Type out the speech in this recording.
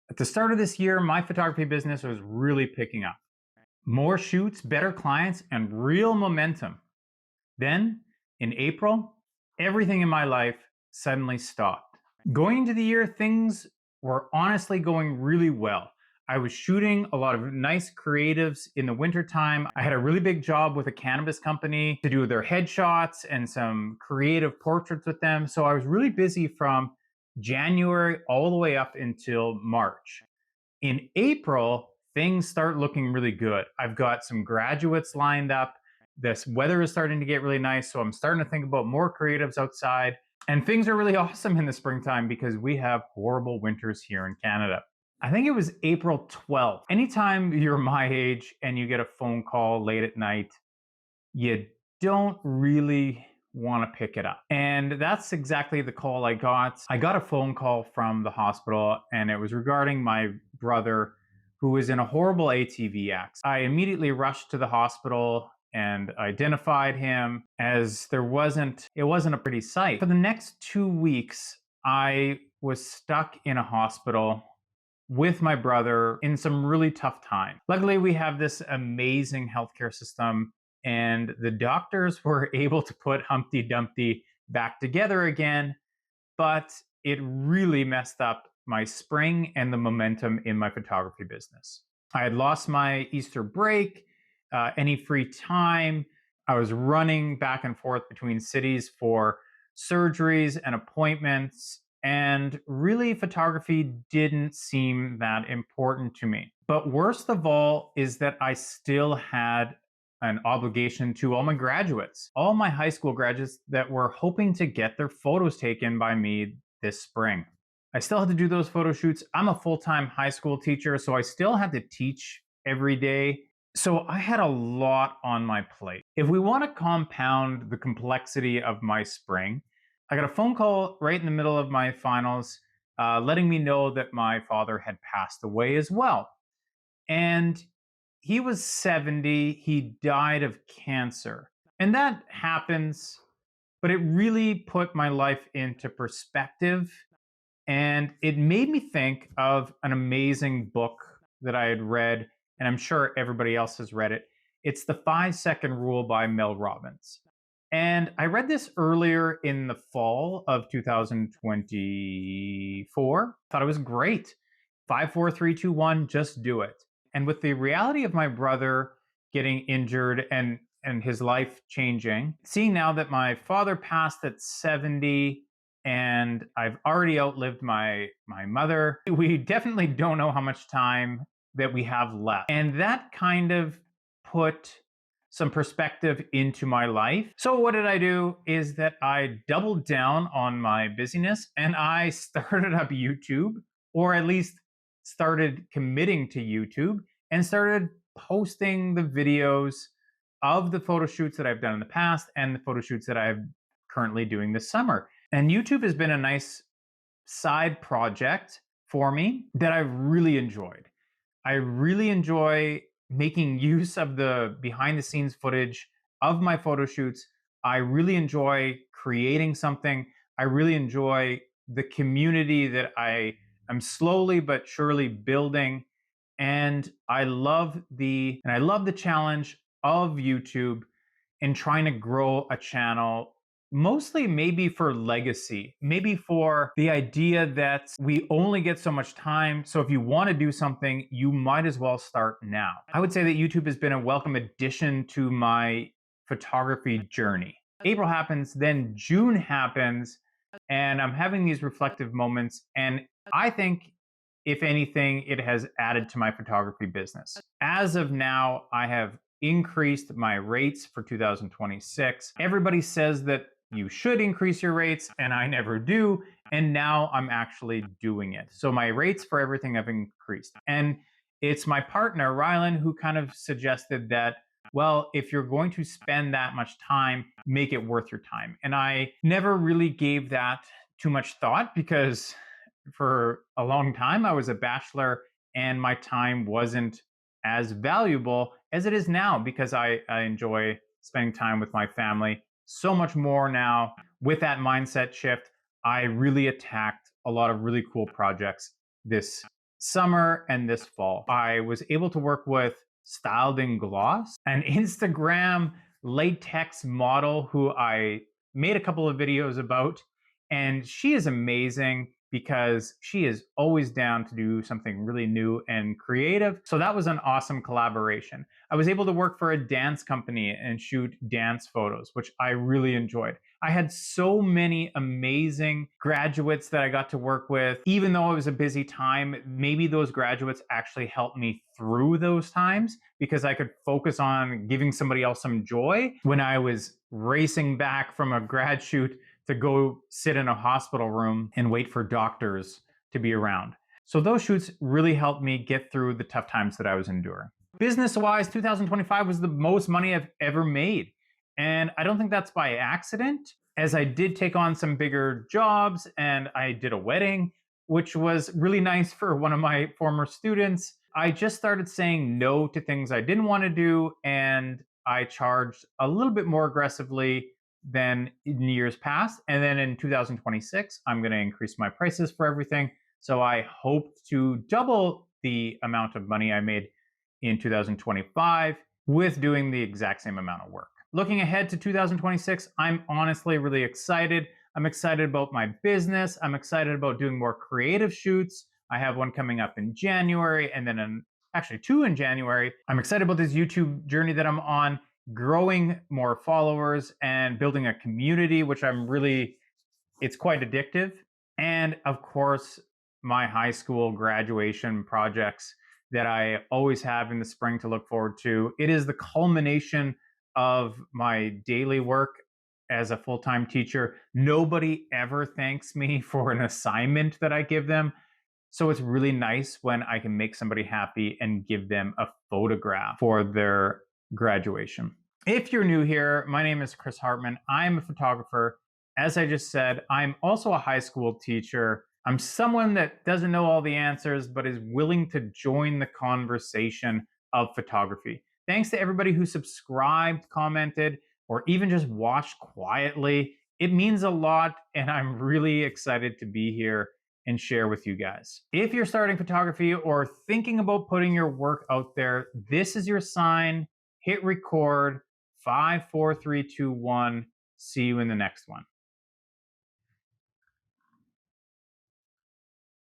At the start of this year, my photography business was really picking up. More shoots, better clients, and real momentum. Then, in April, everything in my life suddenly stopped. Going into the year, things were honestly going really well. I was shooting a lot of nice creatives in the wintertime. I had a really big job with a cannabis company to do their headshots and some creative portraits with them. So I was really busy from January all the way up until March. In April, things start looking really good. I've got some graduates lined up. This weather is starting to get really nice. So I'm starting to think about more creatives outside. And things are really awesome in the springtime because we have horrible winters here in Canada. I think it was April 12th. Anytime you're my age and you get a phone call late at night, you don't really want to pick it up. And that's exactly the call I got. I got a phone call from the hospital, and it was regarding my brother who was in a horrible ATV accident. I immediately rushed to the hospital and identified him as it wasn't a pretty sight. For the next 2 weeks, I was stuck in a hospital with my brother in some really tough time. Luckily, we have this amazing healthcare system, and the doctors were able to put Humpty Dumpty back together again, but it really messed up my spring and the momentum in my photography business. I had lost my Easter break, any free time. I was running back and forth between cities for surgeries and appointments, and really, photography didn't seem that important to me. But worst of all is that I still had an obligation to all my graduates, all my high school graduates that were hoping to get their photos taken by me this spring. I still had to do those photo shoots. I'm a full time high school teacher, so I still had to teach every day. So I had a lot on my plate. If we want to compound the complexity of my spring, I got a phone call right in the middle of my finals, letting me know that my father had passed away as well. And he was 70, he died of cancer. And that happens, but it really put my life into perspective. And it made me think of an amazing book that I had read, and I'm sure everybody else has read it. It's The 5 Second Rule by Mel Robbins. And I read this earlier in the fall of 2024. Thought it was great. 5, 4, 3, 2, 1, just do it. And with the reality of my brother getting injured and his life changing, seeing now that my father passed at 70 and I've already outlived my mother, we definitely don't know how much time that we have left. And that kind of put some perspective into my life. So what did I do is that I doubled down on my busyness and I started up YouTube, or at least started committing to YouTube and started posting the videos of the photo shoots that I've done in the past and the photo shoots that I'm currently doing this summer. And YouTube has been a nice side project for me that I've really enjoyed. I really enjoy making use of the behind the scenes footage of my photo shoots. I really enjoy creating something. I really enjoy the community that I am slowly but surely building. And I love the challenge of YouTube in trying to grow a channel, mostly maybe for legacy, maybe for the idea that we only get so much time. So if you want to do something, you might as well start now. I would say that YouTube has been a welcome addition to my photography journey. April happens, then June happens, and I'm having these reflective moments. And I think, if anything, it has added to my photography business. As of now, I have increased my rates for 2026. Everybody says that you should increase your rates, and I never do. And now I'm actually doing it. So my rates for everything have increased. And it's my partner, Rylan, who kind of suggested that, well, if you're going to spend that much time, make it worth your time. And I never really gave that too much thought because for a long time I was a bachelor and my time wasn't as valuable as it is now because I enjoy spending time with my family so much more now. With that mindset shift, I really attacked a lot of really cool projects this summer and this fall. I was able to work with Styled in Gloss, an Instagram latex model who I made a couple of videos about. And she is amazing because she is always down to do something really new and creative. So that was an awesome collaboration. I was able to work for a dance company and shoot dance photos, which I really enjoyed. I had so many amazing graduates that I got to work with. Even though it was a busy time, maybe those graduates actually helped me through those times because I could focus on giving somebody else some joy when I was racing back from a grad shoot to go sit in a hospital room and wait for doctors to be around. So those shoots really helped me get through the tough times that I was enduring. Business wise, 2025 was the most money I've ever made. And I don't think that's by accident, as I did take on some bigger jobs and I did a wedding, which was really nice for one of my former students. I just started saying no to things I didn't want to do, and I charged a little bit more aggressively than in years past. And then in 2026, I'm going to increase my prices for everything. So I hope to double the amount of money I made in 2025 with doing the exact same amount of work. Looking ahead to 2026, I'm honestly really excited. I'm excited about my business. I'm excited about doing more creative shoots. I have one coming up in January and then actually two in January. I'm excited about this YouTube journey that I'm on, growing more followers and building a community, which it's quite addictive. And of course, my high school graduation projects that I always have in the spring to look forward to. It is the culmination of my daily work as a full-time teacher. Nobody ever thanks me for an assignment that I give them. So it's really nice when I can make somebody happy and give them a photograph for their graduation. If you're new here, my name is Chris Hartman. I'm a photographer. As I just said, I'm also a high school teacher. I'm someone that doesn't know all the answers, but is willing to join the conversation of photography. Thanks to everybody who subscribed, commented, or even just watched quietly. It means a lot, and I'm really excited to be here and share with you guys. If you're starting photography or thinking about putting your work out there, this is your sign. Hit record. 5, 4, 3, 2, 1. See you in the next one.